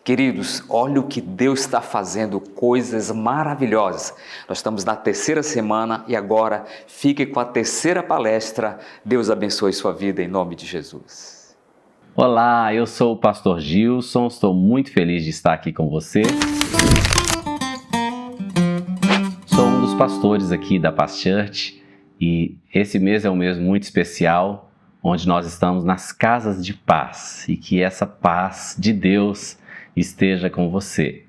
Queridos, olha o que Deus está fazendo, coisas maravilhosas. Nós estamos na terceira semana e agora fique com a terceira palestra. Deus abençoe sua vida em nome de Jesus. Olá, eu sou o pastor Gilson, estou muito feliz de estar aqui com você. Sou um dos pastores aqui da Paz Church e esse mês é um mês muito especial, onde nós estamos nas casas de paz e que essa paz de Deus esteja com você.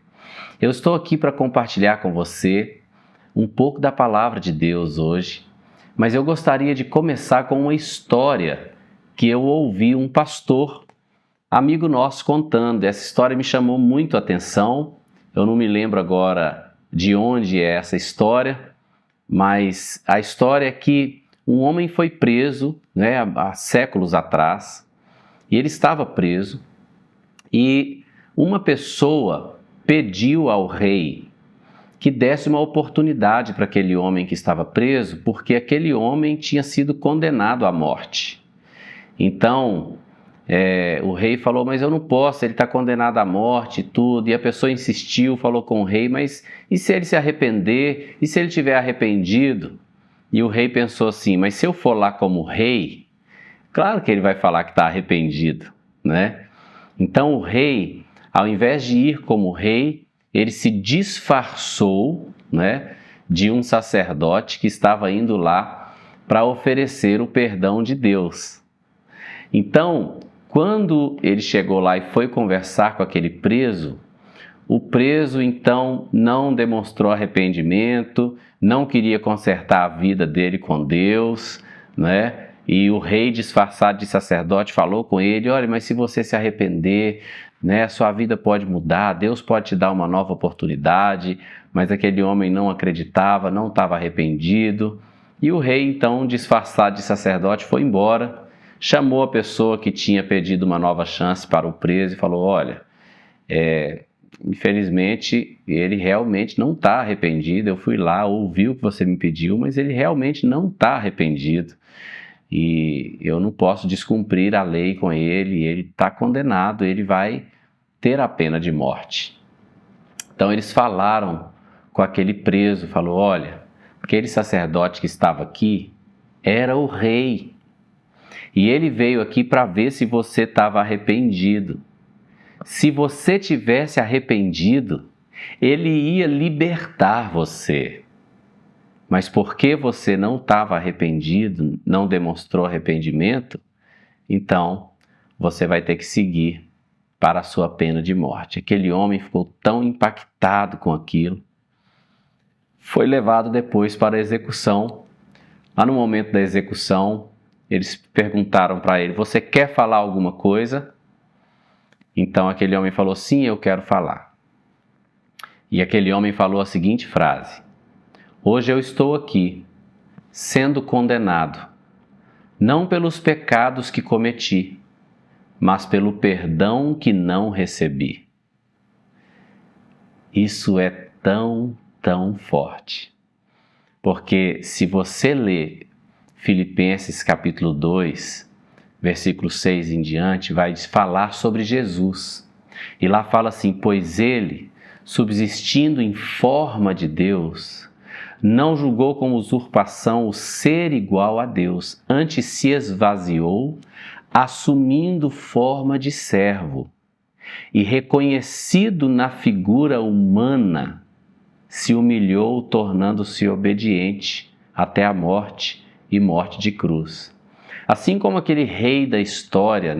Eu estou aqui para compartilhar com você um pouco da palavra de Deus hoje, mas eu gostaria de começar com uma história que eu ouvi um pastor, amigo nosso, contando. Essa história me chamou muito a atenção. Eu não me lembro agora de onde é essa história, mas a história é que um homem foi preso, há séculos atrás, e ele estava preso, e uma pessoa pediu ao rei que desse uma oportunidade para aquele homem que estava preso, porque aquele homem tinha sido condenado à morte. Então, o rei falou, mas eu não posso, ele está condenado à morte e tudo. E a pessoa insistiu, falou com o rei, mas e se ele se arrepender? E se ele tiver arrependido? E o rei pensou assim, mas se eu for lá como rei, claro que ele vai falar que está arrependido, né? Então o rei, ao invés de ir como rei, ele se disfarçou, de um sacerdote que estava indo lá para oferecer o perdão de Deus. Então, quando ele chegou lá e foi conversar com aquele preso, o preso então não demonstrou arrependimento, não queria consertar a vida dele com Deus, E o rei, disfarçado de sacerdote, falou com ele, olha, mas se você se arrepender, sua vida pode mudar, Deus pode te dar uma nova oportunidade. Mas aquele homem não acreditava, não estava arrependido. E o rei, então, disfarçado de sacerdote, foi embora, chamou a pessoa que tinha pedido uma nova chance para o preso e falou, olha, infelizmente, ele realmente não está arrependido. Eu fui lá, ouvi o que você me pediu, mas ele realmente não está arrependido. E eu não posso descumprir a lei com ele, ele está condenado, ele vai ter a pena de morte. Então eles falaram com aquele preso, falou, olha, aquele sacerdote que estava aqui era o rei, e ele veio aqui para ver se você estava arrependido. Se você tivesse arrependido, ele ia libertar você. Mas porque você não estava arrependido, não demonstrou arrependimento, então você vai ter que seguir para a sua pena de morte. Aquele homem ficou tão impactado com aquilo, foi levado depois para a execução. Lá no momento da execução, eles perguntaram para ele, você quer falar alguma coisa? Então aquele homem falou, sim, eu quero falar. E aquele homem falou a seguinte frase, hoje eu estou aqui, sendo condenado, não pelos pecados que cometi, mas pelo perdão que não recebi. Isso é tão forte. Porque se você ler Filipenses capítulo 2, versículo 6 em diante, vai falar sobre Jesus. E lá fala assim, pois ele, subsistindo em forma de Deus, não julgou como usurpação o ser igual a Deus, antes se esvaziou, assumindo forma de servo, e reconhecido na figura humana, se humilhou, tornando-se obediente até a morte e morte de cruz. Assim como aquele rei da história,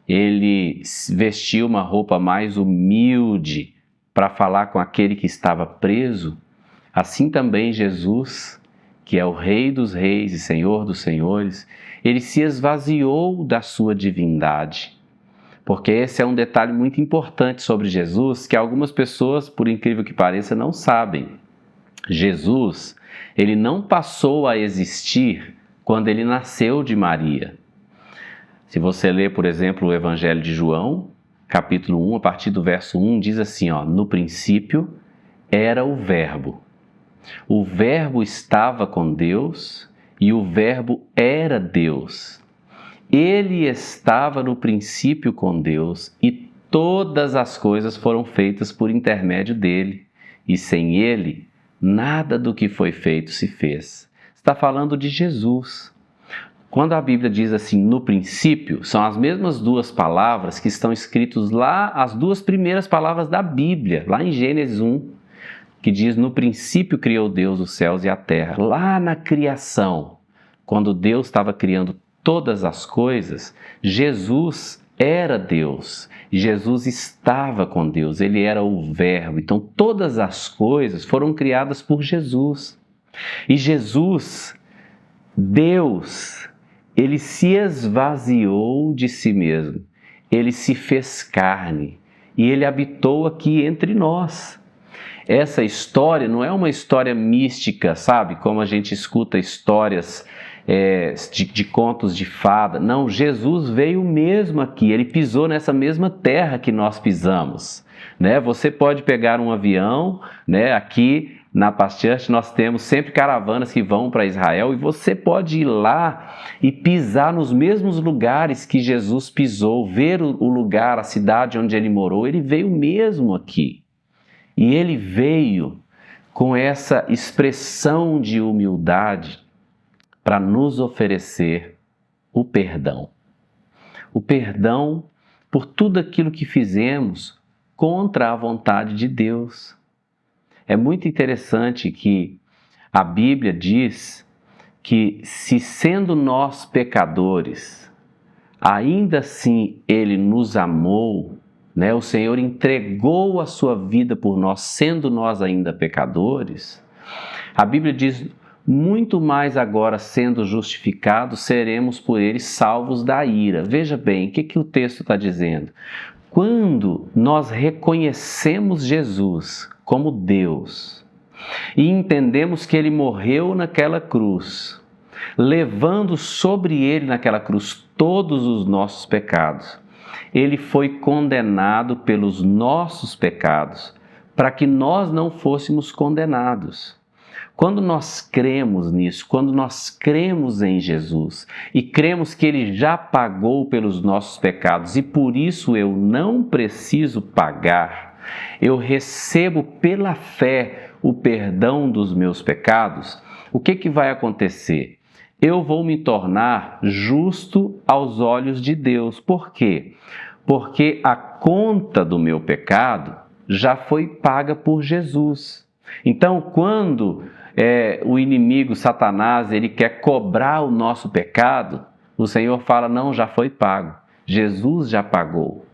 ele vestiu uma roupa mais humilde para falar com aquele que estava preso, assim também Jesus, que é o Rei dos Reis e Senhor dos Senhores, ele se esvaziou da sua divindade. Porque esse é um detalhe muito importante sobre Jesus, que algumas pessoas, por incrível que pareça, não sabem. Jesus, ele não passou a existir quando ele nasceu de Maria. Se você ler, por exemplo, o Evangelho de João, capítulo 1, a partir do verso 1, diz assim, no princípio era o Verbo. O Verbo estava com Deus e o Verbo era Deus. Ele estava no princípio com Deus e todas as coisas foram feitas por intermédio dele, e sem ele, nada do que foi feito se fez. Está falando de Jesus. Quando a Bíblia diz assim, no princípio, são as mesmas duas palavras que estão escritas lá, as duas primeiras palavras da Bíblia, lá em Gênesis 1, que diz, no princípio criou Deus os céus e a terra. Lá na criação, quando Deus estava criando todas as coisas, Jesus era Deus, e Jesus estava com Deus, ele era o Verbo. Então todas as coisas foram criadas por Jesus. E Jesus, Deus, ele se esvaziou de si mesmo, ele se fez carne e ele habitou aqui entre nós. Essa história não é uma história mística, sabe? Como a gente escuta histórias de contos de fada. Não, Jesus veio mesmo aqui, ele pisou nessa mesma terra que nós pisamos, né? Você pode pegar um avião, né? Aqui na Paz Church nós temos sempre caravanas que vão para Israel, e você pode ir lá e pisar nos mesmos lugares que Jesus pisou, ver o lugar, a cidade onde ele morou. Ele veio mesmo aqui. E ele veio com essa expressão de humildade para nos oferecer o perdão. O perdão por tudo aquilo que fizemos contra a vontade de Deus. É muito interessante que a Bíblia diz que, se sendo nós pecadores, ainda assim Ele nos amou, né? O Senhor entregou a sua vida por nós, sendo nós ainda pecadores. A Bíblia diz, muito mais agora sendo justificados, seremos por Ele salvos da ira. Veja bem, o que o texto está dizendo? Quando nós reconhecemos Jesus como Deus e entendemos que Ele morreu naquela cruz, levando sobre Ele naquela cruz todos os nossos pecados, Ele foi condenado pelos nossos pecados para que nós não fôssemos condenados. Quando nós cremos nisso, quando nós cremos em Jesus e cremos que Ele já pagou pelos nossos pecados e por isso eu não preciso pagar, eu recebo pela fé o perdão dos meus pecados, o que vai acontecer? Eu vou me tornar justo aos olhos de Deus. Por quê? Porque a conta do meu pecado já foi paga por Jesus. Então, quando o inimigo, Satanás, ele quer cobrar o nosso pecado, o Senhor fala, não, já foi pago. Jesus já pagou.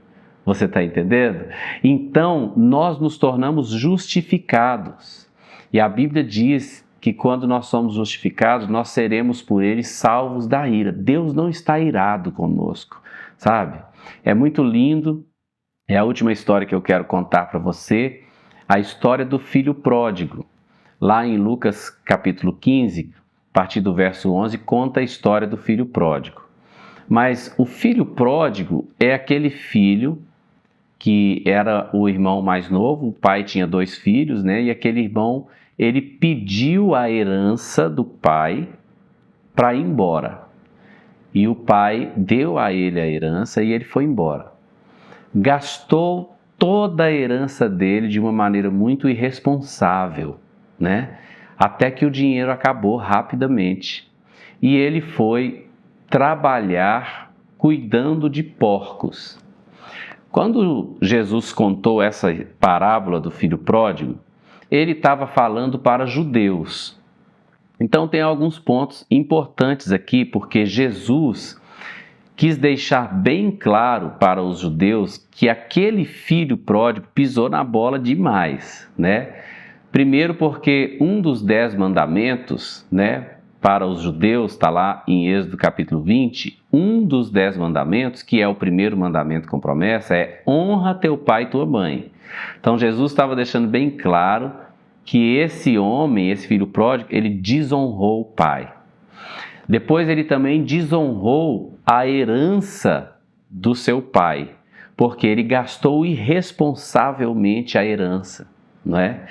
Você está entendendo? Então, nós nos tornamos justificados. E a Bíblia diz que quando nós somos justificados, nós seremos por Ele salvos da ira. Deus não está irado conosco, sabe? É muito lindo. É a última história que eu quero contar para você, a história do filho pródigo. Lá em Lucas capítulo 15, a partir do verso 11, conta a história do filho pródigo. Mas o filho pródigo é aquele filho que era o irmão mais novo, o pai tinha 2 filhos, né? E aquele irmão, ele pediu a herança do pai para ir embora. E o pai deu a ele a herança e ele foi embora. Gastou toda a herança dele de uma maneira muito irresponsável, né? Até que o dinheiro acabou rapidamente. E ele foi trabalhar cuidando de porcos. Quando Jesus contou essa parábola do filho pródigo, ele estava falando para judeus. Então tem alguns pontos importantes aqui, porque Jesus quis deixar bem claro para os judeus que aquele filho pródigo pisou na bola demais, né? Primeiro porque um dos 10 mandamentos, né, para os judeus, está lá em Êxodo capítulo 20, um dos 10 mandamentos, que é o primeiro mandamento com promessa, é honra teu pai e tua mãe. Então Jesus estava deixando bem claro que esse homem, esse filho pródigo, ele desonrou o pai. Depois ele também desonrou a herança do seu pai, porque ele gastou irresponsavelmente a herança, não é?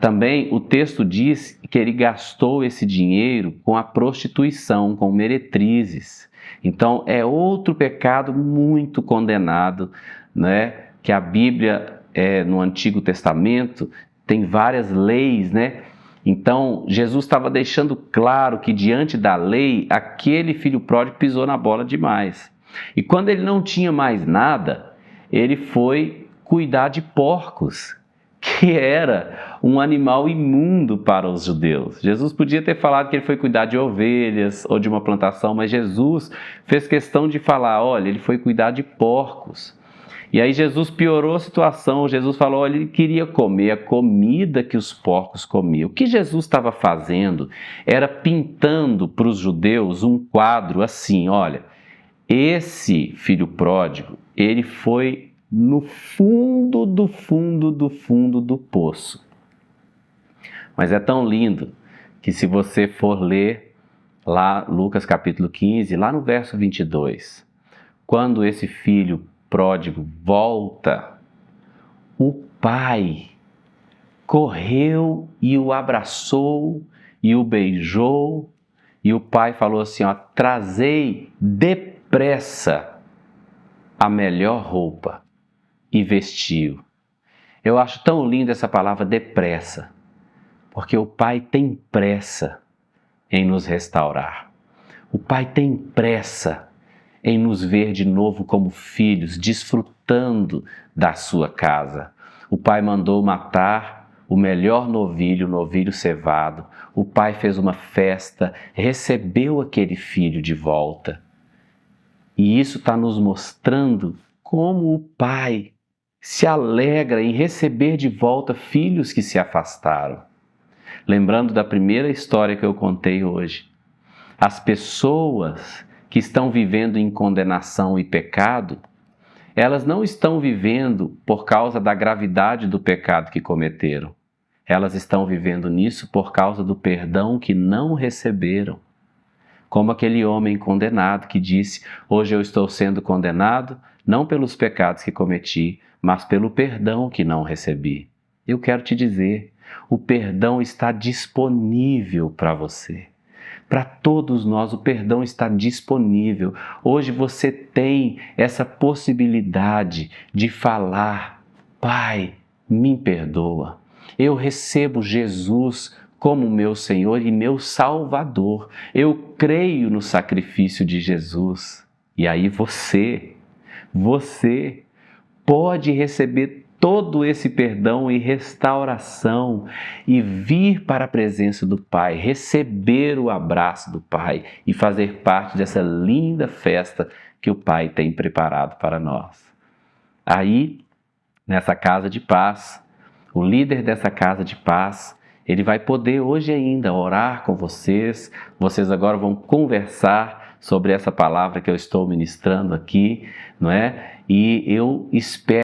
Também o texto diz que ele gastou esse dinheiro com a prostituição, com meretrizes. Então é outro pecado muito condenado, né, que a Bíblia, no Antigo Testamento, tem várias leis, né? Então, Jesus estava deixando claro que diante da lei, aquele filho pródigo pisou na bola demais. E quando ele não tinha mais nada, ele foi cuidar de porcos, que era um animal imundo para os judeus. Jesus podia ter falado que ele foi cuidar de ovelhas ou de uma plantação, mas Jesus fez questão de falar, olha, ele foi cuidar de porcos. E aí Jesus piorou a situação, Jesus falou, olha, ele queria comer a comida que os porcos comiam. O que Jesus estava fazendo era pintando para os judeus um quadro assim, olha, esse filho pródigo, ele foi no fundo do fundo do fundo do poço. Mas é tão lindo que se você for ler lá Lucas capítulo 15, lá no verso 22, quando esse filho pródigo volta, o pai correu e o abraçou e o beijou, e o pai falou assim, ó, trazei depressa a melhor roupa e vestiu. Eu acho tão linda essa palavra depressa, porque o pai tem pressa em nos restaurar. O pai tem pressa em nos ver de novo como filhos, desfrutando da sua casa. O pai mandou matar o melhor novilho, o novilho cevado. O pai fez uma festa, recebeu aquele filho de volta. E isso está nos mostrando como o pai se alegra em receber de volta filhos que se afastaram. Lembrando da primeira história que eu contei hoje, as pessoas que estão vivendo em condenação e pecado, elas não estão vivendo por causa da gravidade do pecado que cometeram. Elas estão vivendo nisso por causa do perdão que não receberam. Como aquele homem condenado que disse, hoje eu estou sendo condenado, não pelos pecados que cometi, mas pelo perdão que não recebi. Eu quero te dizer, o perdão está disponível para você. Para todos nós, o perdão está disponível. Hoje você tem essa possibilidade de falar, Pai, me perdoa. Eu recebo Jesus como meu Senhor e meu Salvador. Eu creio no sacrifício de Jesus. E aí você pode receber todo esse perdão e restauração e vir para a presença do Pai, receber o abraço do Pai e fazer parte dessa linda festa que o Pai tem preparado para nós. Aí, nessa casa de paz, o líder dessa casa de paz, ele vai poder hoje ainda orar com vocês. Vocês agora vão conversar sobre essa palavra que eu estou ministrando aqui, não é? E eu espero